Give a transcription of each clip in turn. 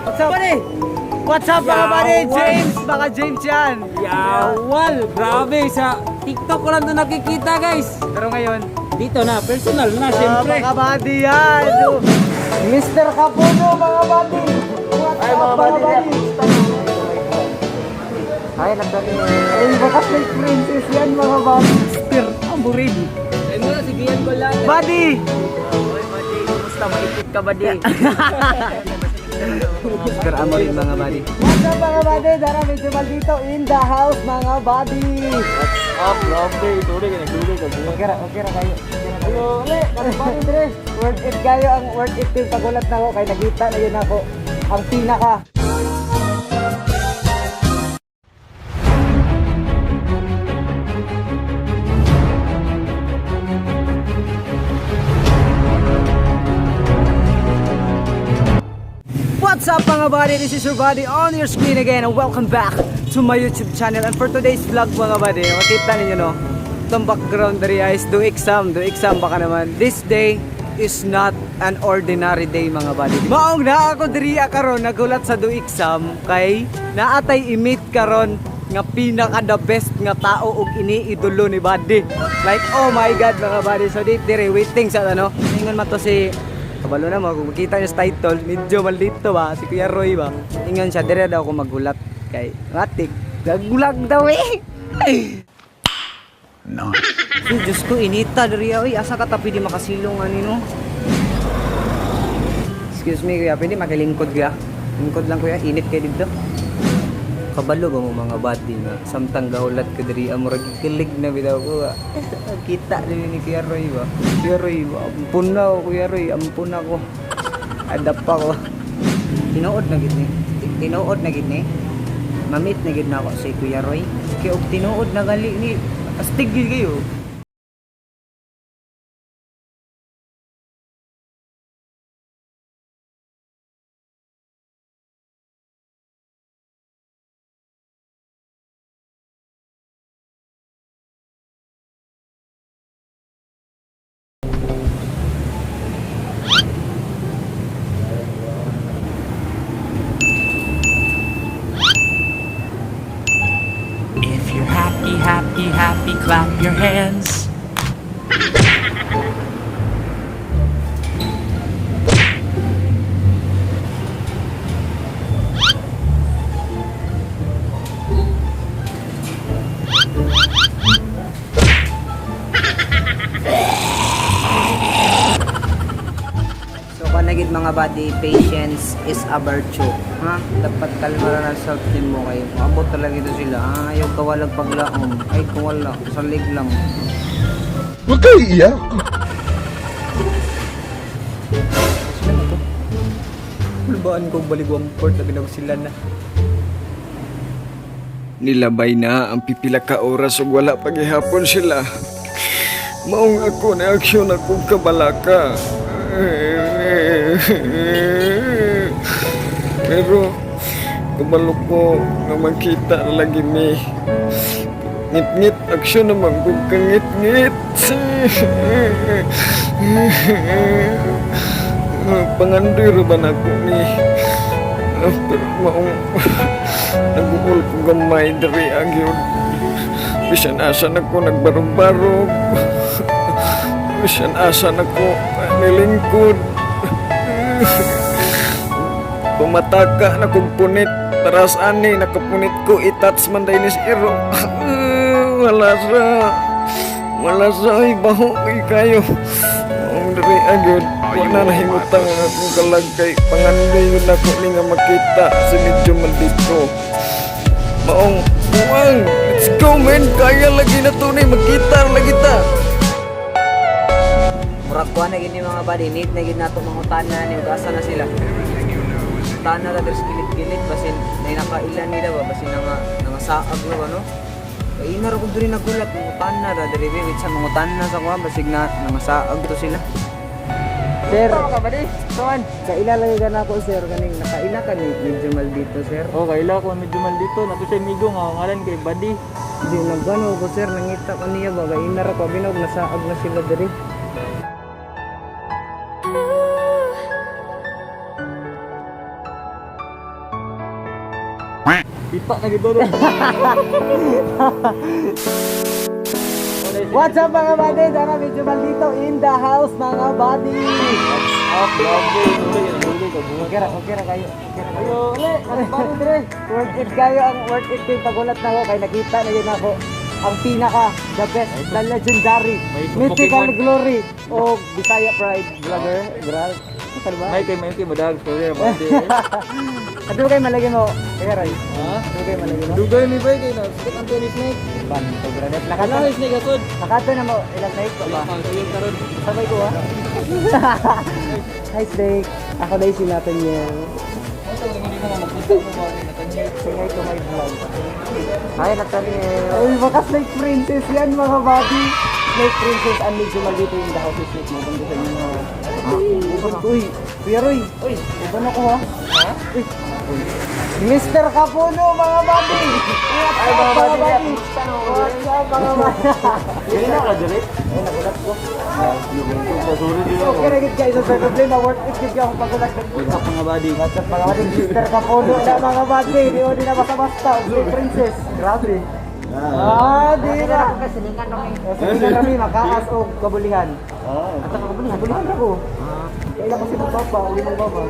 What's up, buddy? What's up, mga buddy? James! Baka James yan! Yawal! Grabe! Sa TikTok ko lang ito nakikita, guys. Pero ngayon, Dito na, personal na, syempre. mga buddy yan! Mr. Capuno, mga buddy! What's up, mga buddy? Ay, nagdali. Ay, baka fake princess yan, mga buddy. Mr. Amurin. Ay mo, sigiyan ko lang. Buddy! Buddy, kumusta? Maikot ka, buddy? Mr. Amurin, mga buddy. What's up, mga buddy? Dara, medyo maldito in the house, mga buddy. Grabe. Tuloy ka, nagtuloy ka. Okay ra kayo. Ayo, uli, buddy, Dre. Worth it kayo, ang worth it yung pagulat na ako. Kaya nakita na yun ako. Ang pinaka. What's up, mga buddy? This is your buddy on your screen again, and welcome back to my YouTube channel. And for today's vlog, mga buddy, makita ninyo, no, itong background dari is do exam baka naman. This day is not an ordinary day, mga buddy. Maong na ako diri karon nagulat sa do exam kay naatay i-meet karon nga pinaka the best nga tao ug iniidolo ni buddy. Like, oh my god, mga buddy. So dire waiting sa ano, ingon man to si kabalo na mo, kung makita nyo sa title, medyo maldito ba, si Kuya Roy ba, ingon siya, dire daw ako magulat kay matik, gagulag daw eh. No. Diyos ko, inita dari oy, asa ka tapi di makasilong anino. Excuse me kuya, pwede makilingkod kuya? Lingkod lang kuya, init kayo dito. Kabalo ba mo mga buddy nga, samtang gahulat ko dari amurag kilig na bitaw ko. Kita din ni Kuya Roy ba? Kuya Roy, ampun na ako Kuya Roy, ampun ako. Adap ako. Tinuod na gid ni. Tinuod na gid ni. Mamit na gid na ako si Kuya Roy. Kaya og tinuod na gali ni. Astig gid kayo. If you're happy, happy, happy, clap your hands. So kanagid mga buddy, patience is a virtue. Ha? Dapat kalma na ng self-team mo kayo. Abot talaga ito sila. Ha? Ayaw kawalag paglaom. Ay kung wala, salig lang. Huwag kayo iiyak. Sila na to. Malbaan kong baligwang port na binag sila na. Nilabay na ang pipila ka oras ug wala pagihapon sila. Maong ako na aksyon akong kabalaka. Pero kabalo ko nga makita lagi mi ngit-ngit aksyon naman kung kangit-ngit. Pangandir ba na ako ni pero maong nag-uul ko gamay dari agyod. Bisan asa na ko nagbarog-barog. Bisan asa na ko nilingkod. Pumataka na kong punit. Taras ani nakapunit ko itats man dahil is iro. Wala sa ibaho kay kayo. Ang dari agad. Wala na himutang ang akong kalagkay. Panganday yun ako ni nga makita sa medyo maldito. Maong buwang. Let's go man. Kaya lagi na to na magkita lagi ta. Murag kuha na gini mga buddy, need na gini nato mga utana ni ugasa na sila. Utana na deres gilit-gilit basin nay nakailan nila ba basin nga saag na ba no? Kay ina ra ko diri nagulat mga utana ra diri with sa mga utana sa kuha basig na nga saag to sila. Sir, ka ba di? Tuan, kaila lang ka na ako sir kaning nakaila ka ni medyo maldito sir. Oh, kaila ko medyo maldito. Nato siya migo nga ngalan kay Buddy. Di nagano ko sir nangita ko niya ba kay ina ra ko binog nasaag na sila diri. Pipa na gito ron. What's up mga buddy? Dara medyo maldito in the house mga buddy. Okay ra kayo. Worth it kayo ang worth it yung pagulat na ako kay nakita na yun ako ang pinaka the best the legendary mythical glory o Bisaya Pride vlogger Gral. Ano ba? May kay madag story about it. Ano kayo malagyan mo? Kaya Ray. Ha? Ano kayo malagyan mo? Dugay ni Bay kay na stick ang tennis snake. Ban to gradet. Ano is snake asod? Nakato na mo ilang night pa ba? Sayang karon. Sabay ko ha. Hi Snake. Ako na yung sinatan niya. Ano hindi mo magpunta mo ba ni Nathaniel? Singay ko my vlog. Hi Nathaniel. Uy, baka Snake Princess yan mga buddy. Snake Princess and medyo maldito yung the house of Snake. Maganda sa inyo. Uy, Kuya Roy. Uy, uban ako ha. Ha? Uy. Mr. Kapuno mga buddy. Ay mga buddy. What's up mga buddy? Hindi na ka direct. Ay, nagulat ko. Sorry din ako. Okay na gid guys, sa problema worth it gid ako pagulat ng What's up mga buddy? What's up mga buddy? Mr. Kapuno na mga buddy. Di mo din na basta-basta. Snake Princess. Grabe. Di na. Silingan kami, makaas o kabulihan. At ang kabulihan ako. Kailan kasi magpapa, uli mong baba.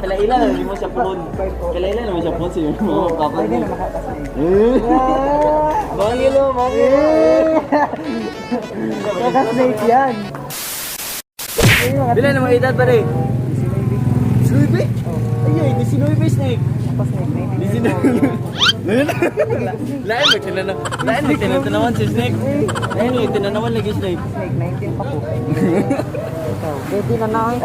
Kailan na mo siya puron. Kailan na mo siya puron sa iyo. Pwede na makakas na Bangilo, Kaka-snake yan. Bila na mga edad ba rin? Sinuibe? Ayun, di sinuibe snake. Tapos snake na Di sinuibe. Lain mo tinanaw. Lain mo tinanawan si snake. Lain mo tinanawan lagi snake. Snake 19 pa po. Ikaw, pwede na na eh.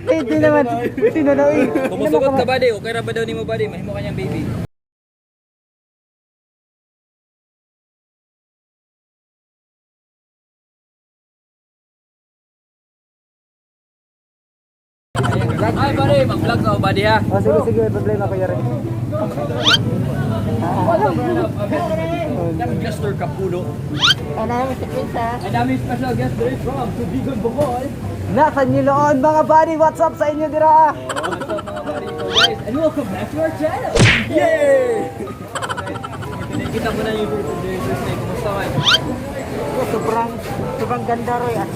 Pwede naman. Pwede na na eh. Kumusugot ka ba di? Okay ra ba daw ni mo ba di? Mahimo kanyang baby. Ay, buddy, mag-vlog ka, buddy ha. Oh, sige, may problema ko yun. Guester Kapulo. Ano, Mr. Princess? Ang daming special guest there from Tubigon, Bohol. Nasa Niloon mga buddy, what's up sa inyo dira? What's up mga buddy? So guys, and welcome back to our channel. Yay! Kita mo na yung video sa snake. Kumusta man? Sobrang ganda Roy. At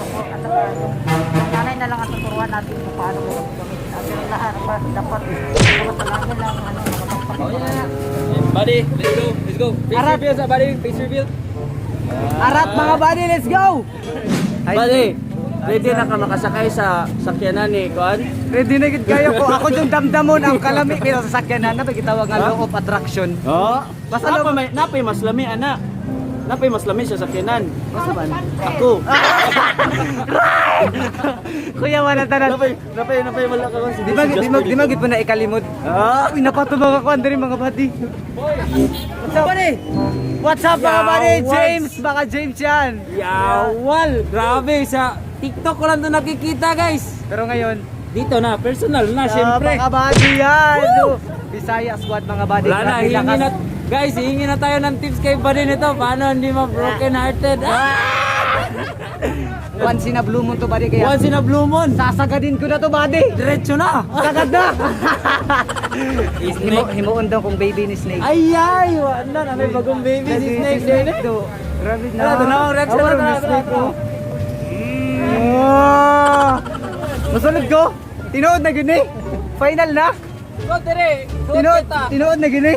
nanay na lang ang tuturuan natin kung paano mo gamitin. At yung lahat dapat masalamin lang Oh yeah. Buddy, let's go. Face Arat. reveal sa buddy, face reveal. Arat mga buddy, let's go! Buddy, ready na ka makasakay sa sakyanan ni Kuan? Ready na gid kayo ko. Ako yung damdamon ang kalami pero sa sakyanan na gitawag nga law of attraction. Oo. Basta Napay mas lami ana. Napay mas lami sa sakyanan. Basta man. Ako. Kuya wala tanan. Napay wala ka man. Di magit mo na ikalimod. Uy, napatubang ako andiri mga buddy. What's up, buddy? What's up mga buddy? James, baka James yan. Yawal! Grabe sa TikTok ko lang 'to nakikita, guys. Pero ngayon, Dito na, personal na syempre. mga buddy yan. Bisaya squad mga buddy. Wala na, Grabe hihingi lakas. na. Guys, hihingi na tayo ng tips kay buddy nito. Paano hindi ma-broken hearted? Once in a blue moon to buddy kaya. Once in a blue moon. Sasagadin ko na to buddy. Diretso na. Sagad na. Himuon daw kung baby ni Snake. Ay, wala na. May bagong baby si Snake. do. Grabe na. Wala, doon ako, reaction Awal na, ni tara, Snake, tara. oh. Masunod ko. Tinuod na gini. Final na. Go, Tere. Go, kita. Tinuod na gini.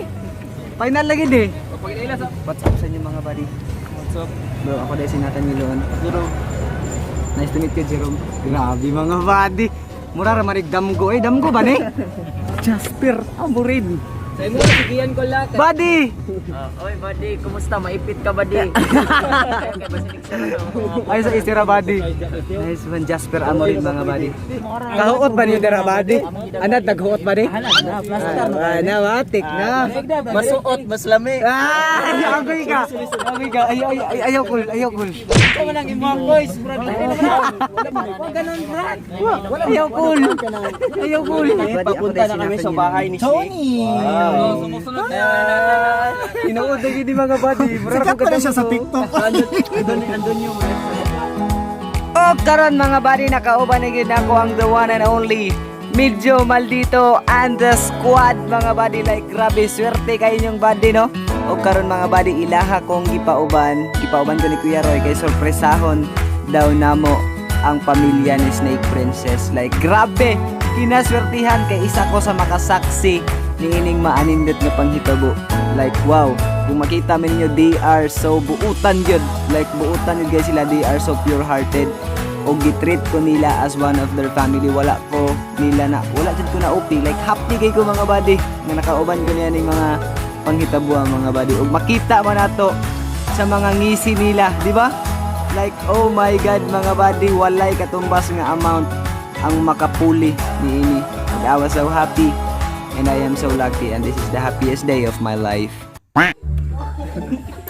Final na gini. Pagkailan sa... What's up sa inyo mga buddy? What's up? Bro, ako dahil sinatan niyo loon. Jerome. Nice to meet you, Jerome. Grabe mga buddy. Mura ramanig damgo. Eh, damgo ba ni? Jasper. Amurin. Sa imo, sigiyan ko lahat. Buddy! Oy, buddy. Kumusta? Maipit ka, buddy? Ay, sa isira buddy. Nice one, Jasper Amorin mga buddy. Kahuot ba niyo dara buddy? Anad, naghuot ba ni? Na, matik na. Masuot, mas lami. Agoy ka. Agoy ka. Ayaw cool, ayaw cool. Ito mo lang imong boys, bro. Huwag ganun, Brad. Ayaw cool. Ayaw cool. Papunta na kami sa bahay ni Tony. Sumusunod na natin. Tinuod na gini mga buddy. Sikat pa siya sa TikTok. Andun yung O karon mga buddy, nakauban na gid ako ang the one and only Medyo Maldito and the squad mga buddy. Like grabe swerte kayo yung buddy no. O karon mga buddy ilaha kong gipauban ko ni Kuya Roy kay sorpresahon daw namo ang pamilya ni Snake Princess. Like grabe kinaswertihan kay isa ko sa makasaksi ni ining maanindot nga panghitabo. Like wow, kung makita man ninyo they are so buutan gyud. Like buutan gyud guys sila, they are so pure hearted. O gitreat ko nila as one of their family. Wala jud ko na upi. Like happy kay ko mga buddy nga nakauban ko niya ning mga panghitabuan mga buddy. Og makita man nato sa mga ngisi nila, di ba? Like oh my god mga buddy, walay katumbas nga amount ang makapuli ni ini. I was so happy and I am so lucky and this is the happiest day of my life.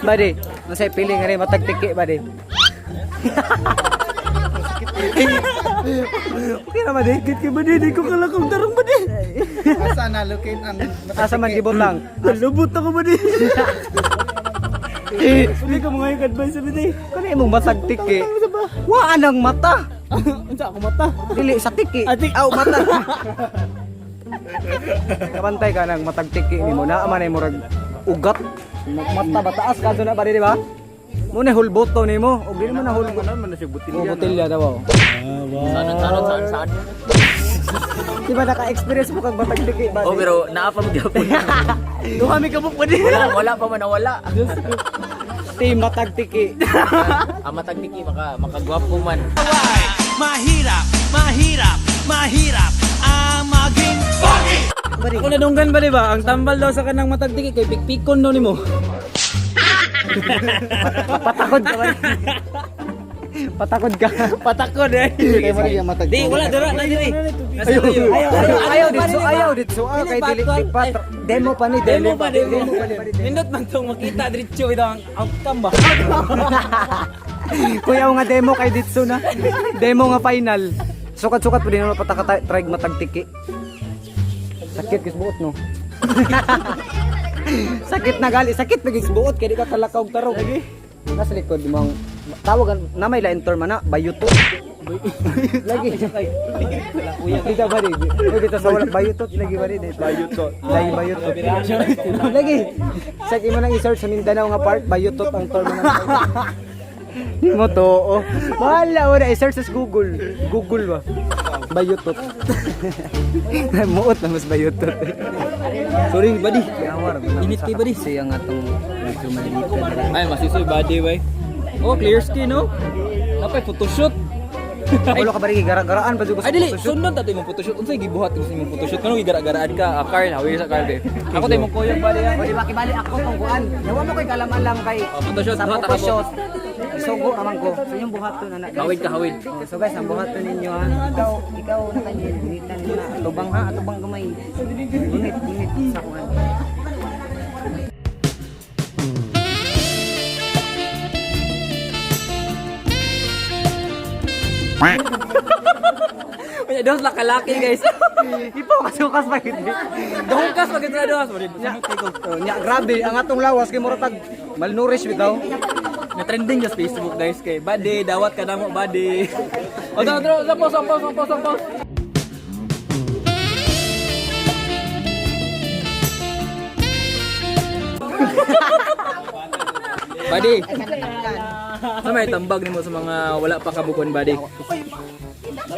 Buddy, masay piling nga rin matagtiki buddy. Okay na buddy, kit ka buddy, di ko kalakong tarong buddy. Asa na locate ang Asa man gibot lang. lubot ako ba di? Hindi ko mga yung advice buddy. Kani imong matagtiki. Wa anang mata. Unsa ako mata? Dili sa tiki. Aw mata. Kapantay ka nang matagtiki nimo na man ay murag ugat. Mata bataas ka na ba di ba? Muna hulboto nimo og dili man na hulboto man na siya botilya. Botilya daw. Saan? Di ba naka-experience mo kag matagtiki ba? Oh, pero naapa mo gyapon. Duha mi kabuk ba di? Wala pa man nawala. Team matagtiki. Ang matagtiki makagwapo man. Mahirap ang maging pogi. Ako nadunggan ba di ba? Ang tambal daw sa kanang matagtiki kay pikpikon daw nimo. Patakod ka ba? Patakod ka. Patakod eh. Kay mo rin matagtiki. Di wala dira na diri. Nasa layo. Ayaw dito. Kay dili demo pa ni. Nindot man tong makita diretso ito ang outcome ba? Kuya nga demo kay Ditso na. Demo nga final. Sukat-sukat po din naman try matagtiki. Sakit kis buot no. Sakit na gali, sakit na kis buot kay di ka kalakaw tarong. Nasa likod mo tawagan na may lain term na bayutot. Lagi. Dito ba di? Dito sa wala bayutot lagi ba di? Bayutot. Lagi bayutot. Lagi. Sa imo nang i-search sa Mindanao nga part bayutot ang term na. Di mo to. Wala wala i-search sa Google. Google ba? Bayutot. Muot na mas bayutot. Sorry buddy. Init kay buddy siya nga tong medyo maliliit. Ay masisoy body bay. Oh, clear skin no. Napay photoshoot. Wala ka ba rin gara-garaan pa dito sa Ay dili, photoshoot? sunod tato imong photoshoot. Unsay gibuhat gusto imong photoshoot? Kano gigara-garaan ka? Carl, hawi sa Carl. Ako tay imong kuya bali. O di ba kibali ako tong kuan. Nawa mo kay kalaman lang kay Photoshoot, sa buhat ako. photoshoot. Sugo naman ko. Sa inyong buhaton anak. Hawid ka, hawid. So guys, ang buhaton ninyo ha. Ikaw na kanyo gunitan nila. Atubang ha, atubang gamay. Gunit sa kuan. Unya dos la kalaki guys. Ipo kasukas pa gid. Dahungkas pag ito dos. Nya grabe ang atong lawas kay murag tag malnourished bitaw. Na trending sa Facebook guys kay bade dawat ka namo bade. O tro sampos. Bade. Sa may tambag nimo sa mga wala pa kabukuan bade.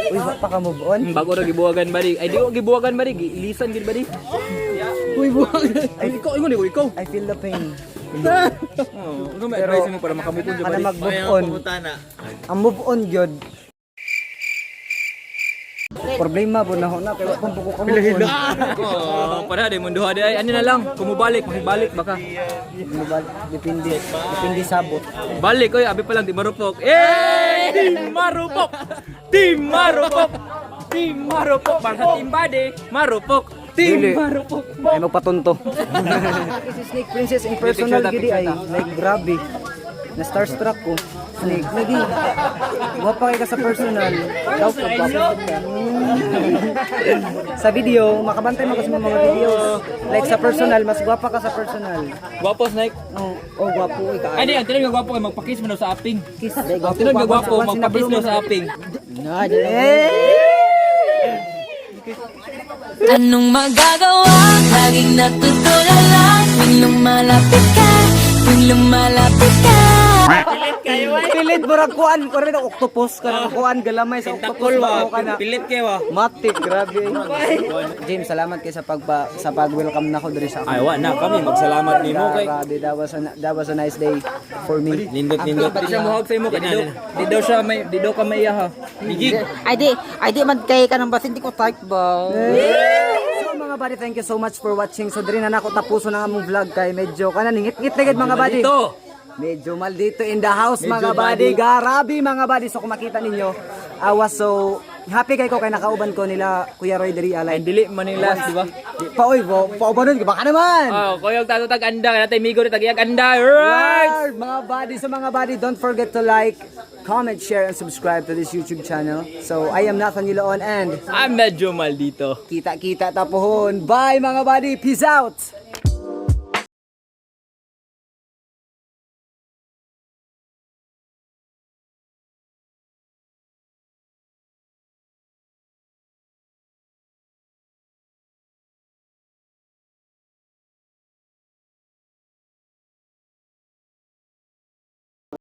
Uy, wa pa ka move on. Bago ra gibuwagan bade. Ay di ko gibuwagan bade, ilisan gid bade. Uy buwagan. Ay ikaw ingon ni ikaw. I feel the pain. Oh, ano may advice mo para makabukon jud Kana bade? mag-move on. Ang move on gyud. Problema po na ho na pero kung buko ka move on. Oh, para di mundo hadi ay ano na lang, kumubalik, makibalik baka. Depende sabot. Balik oy, abi pa lang di marupok. Team marupok. Team marupok. Team marupok para sa team bade, marupok. Team Dili. marupok. Ay magpatunto. Si Snake Princess in personal gidi ay like grabe. Na starstruck ko. Snake lagi. Wapa kay ka sa personal. Daw pagpapasok ka. Sa video, makabantay mo kasi mga videos. Like sa personal, mas gwapa ka sa personal. Gwapo Snake. Oh gwapo ay ka. Ay di, ang tinag gwapo kay magpakis mo daw sa aping. Kiss. Ay Tinag gwapo magpakis daw sa aping. Eh! Anong magagawa? Laging natutulala tuwing lumalapit ka, tuwing lumalapit ka. Pilit murag kuan, ko rin ang octopus ka na kuan galamay sa octopus ba ka na. Pilit kayo ah. Matik, grabe. James, salamat kay sa pag-welcome na ko diri sa Ay, wa na kami. Magsalamat ni mo kay. Grabe, that was a nice day for me. Nindot. Di siya muhag sa imo. Di daw siya may, di daw ka may ha. Bigig. Ay di man kay kanang basin di ko type ba. So mga buddy, thank you so much for watching. So diri na nako tapuso na among vlog kay medyo kana ningit-ngit na gid mga buddy. Dito. Medyo maldito in the house mga buddy. Garabi mga buddy. So kung makita ninyo, I was so happy kay ko kay nakauban ko nila Kuya Roy diri alay. Ay, dili Manila, di ba? Paoy, pauban nun, baka naman. Oh, koyog tato tag anda, kaya tayo migo tag iyag anda. Right. Right, mga buddy, so mga buddy, don't forget to like, comment, share, and subscribe to this YouTube channel. So, I am Nathan Niloon and I'm medyo maldito. kita-kita tapuhon. Bye mga buddy, peace out!